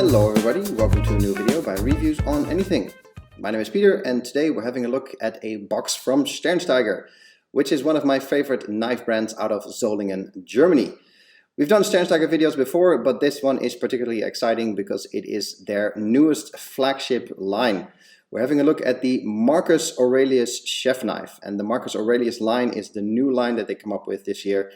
Hello everybody, welcome to a new video by Reviews on Anything. My name is Peter and today we're having a look at a box from Sternsteiger, which is one of my favorite knife brands out of Solingen, Germany. We've done Sternsteiger videos before, but this one is particularly exciting because it is their newest flagship line. We're having a look at the Marcus Aurelius Chefknife, and the Marcus Aurelius line is the new line that they come up with this year.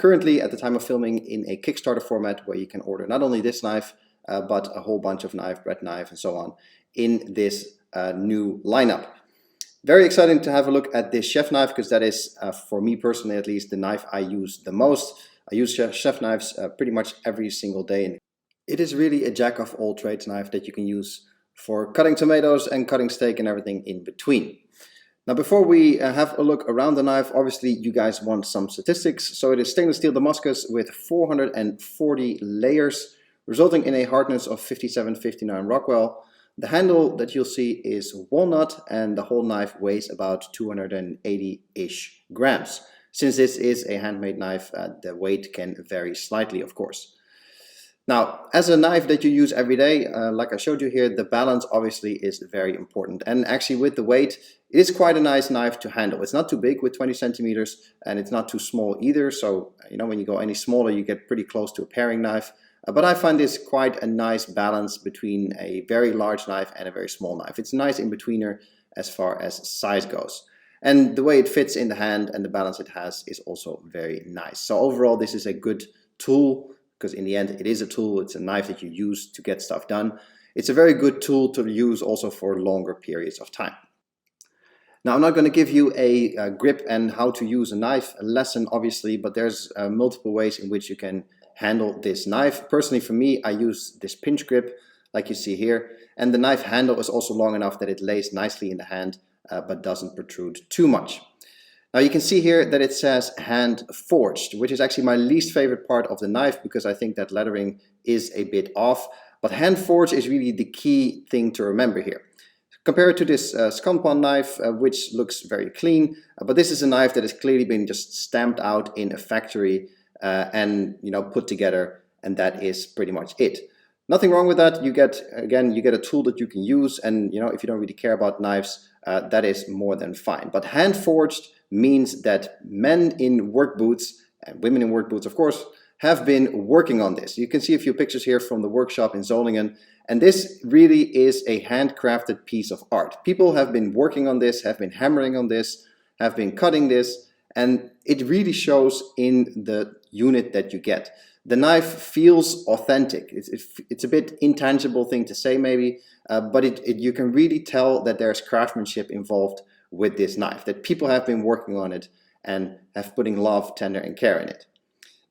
Currently, at the time of filming, in a Kickstarter format where you can order not only this knife, but a whole bunch of bread knife and so on in this new lineup. Very exciting to have a look at this chef knife because that is, for me personally at least, the knife I use the most. I use chef knives pretty much every single day. It is really a jack of all trades knife that you can use for cutting tomatoes and cutting steak and everything in between. Now before we have a look around the knife, obviously you guys want some statistics. So it is stainless steel Damascus with 440 layers, resulting in a hardness of 57-59 Rockwell. The handle that you'll see is walnut and the whole knife weighs about 280-ish grams. Since this is a handmade knife, the weight can vary slightly, of course. Now, as a knife that you use every day, like I showed you here, the balance obviously is very important. And actually with the weight, it is quite a nice knife to handle. It's not too big with 20 centimeters and it's not too small either. So, you know, when you go any smaller, you get pretty close to a paring knife. But I find this quite a nice balance between a very large knife and a very small knife. It's a nice in-betweener as far as size goes. And the way it fits in the hand and the balance it has is also very nice. So overall, this is a good tool. Because in the end it is a tool, it's a knife that you use to get stuff done. It's a very good tool to use also for longer periods of time. Now I'm not going to give you a grip and how to use a knife lesson obviously, but there's multiple ways in which you can handle this knife. Personally for me, I use this pinch grip like you see here, and the knife handle is also long enough that it lays nicely in the hand but doesn't protrude too much. Now you can see here that it says hand forged, which is actually my least favorite part of the knife because I think that lettering is a bit off. But hand forged is really the key thing to remember here. Compare it to this Scanpon knife, which looks very clean, but this is a knife that has clearly been just stamped out in a factory and put together, and that is pretty much it. Nothing wrong with that. You get a tool that you can use, and if you don't really care about knives, that is more than fine. But hand forged means that men in work boots, and women in work boots of course, have been working on this. You can see a few pictures here from the workshop in Solingen, and this really is a handcrafted piece of art. People have been working on this, have been hammering on this, have been cutting this, and it really shows in the unit that you get. The knife feels authentic. It's a bit intangible thing to say maybe, but you can really tell that there's craftsmanship involved with this knife, that people have been working on it and have putting love, tender and care in it.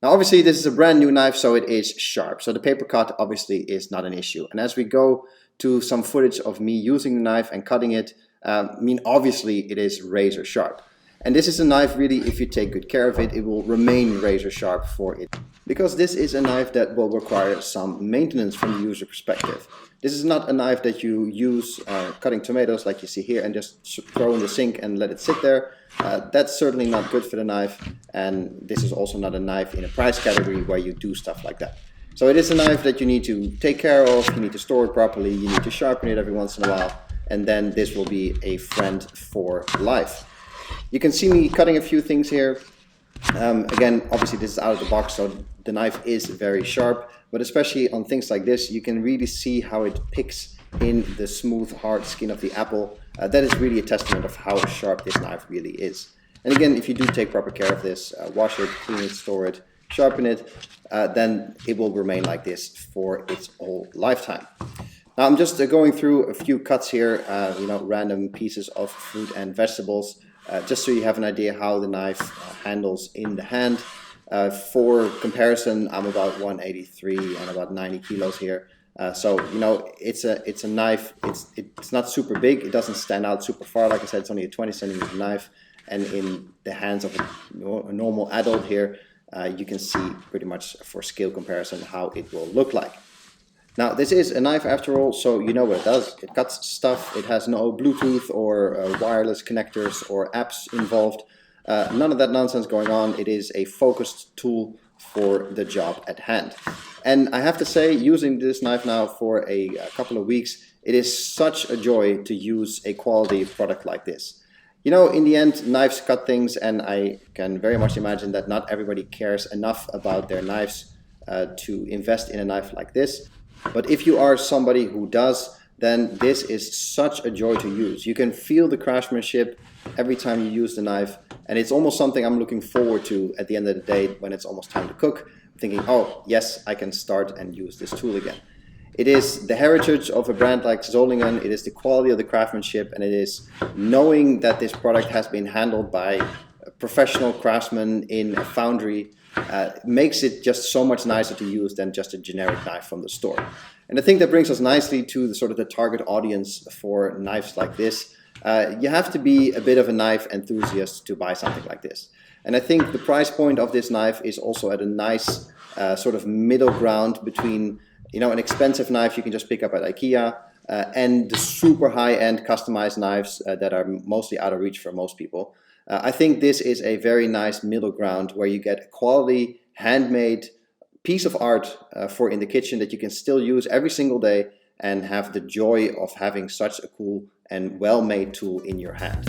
Now obviously this is a brand new knife, so it is sharp, so the paper cut obviously is not an issue. And as we go to some footage of me using the knife and cutting it, obviously it is razor sharp. And this is a knife really, if you take good care of it, it will remain razor sharp for it. Because this is a knife that will require some maintenance from the user perspective. This is not a knife that you use cutting tomatoes like you see here and just throw in the sink and let it sit there. That's certainly not good for the knife, and this is also not a knife in a price category where you do stuff like that. So it is a knife that you need to take care of, you need to store it properly, you need to sharpen it every once in a while, and then this will be a friend for life. You can see me cutting a few things here. Again, obviously this is out of the box, so the knife is very sharp, but especially on things like this, you can really see how it picks in the smooth, hard skin of the apple. That is really a testament of how sharp this knife really is. And again, if you do take proper care of this, wash it, clean it, store it, sharpen it, then it will remain like this for its whole lifetime. Now I'm just going through a few cuts here, random pieces of fruit and vegetables, just so you have an idea how the knife handles in the hand. For comparison, I'm about 183 and about 90 kilos here. So it's a knife. It's not super big. It doesn't stand out super far. Like I said, it's only a 20 centimeter knife, and in the hands of a normal adult here, you can see pretty much for scale comparison how it will look like. Now this is a knife after all, so you know what it does. It cuts stuff. It has no Bluetooth or wireless connectors or apps involved. None of that nonsense going on. It is a focused tool for the job at hand. And I have to say, using this knife now for a couple of weeks, it is such a joy to use a quality product like this. You know, in the end, knives cut things, and I can very much imagine that not everybody cares enough about their knives to invest in a knife like this. But if you are somebody who does, then this is such a joy to use. You can feel the craftsmanship every time you use the knife, and it's almost something I'm looking forward to at the end of the day when it's almost time to cook, thinking, oh yes, I can start and use this tool again. It is the heritage of a brand like Solingen, it is the quality of the craftsmanship, and it is knowing that this product has been handled by a professional craftsman in a foundry. Makes it just so much nicer to use than just a generic knife from the store. And I think that brings us nicely to the sort of the target audience for knives like this. You have to be a bit of a knife enthusiast to buy something like this. And I think the price point of this knife is also at a nice sort of middle ground between, you know, an expensive knife you can just pick up at IKEA and the super high-end customized knives that are mostly out of reach for most people. I think this is a very nice middle ground where you get a quality, handmade piece of art for in the kitchen that you can still use every single day and have the joy of having such a cool and well-made tool in your hand.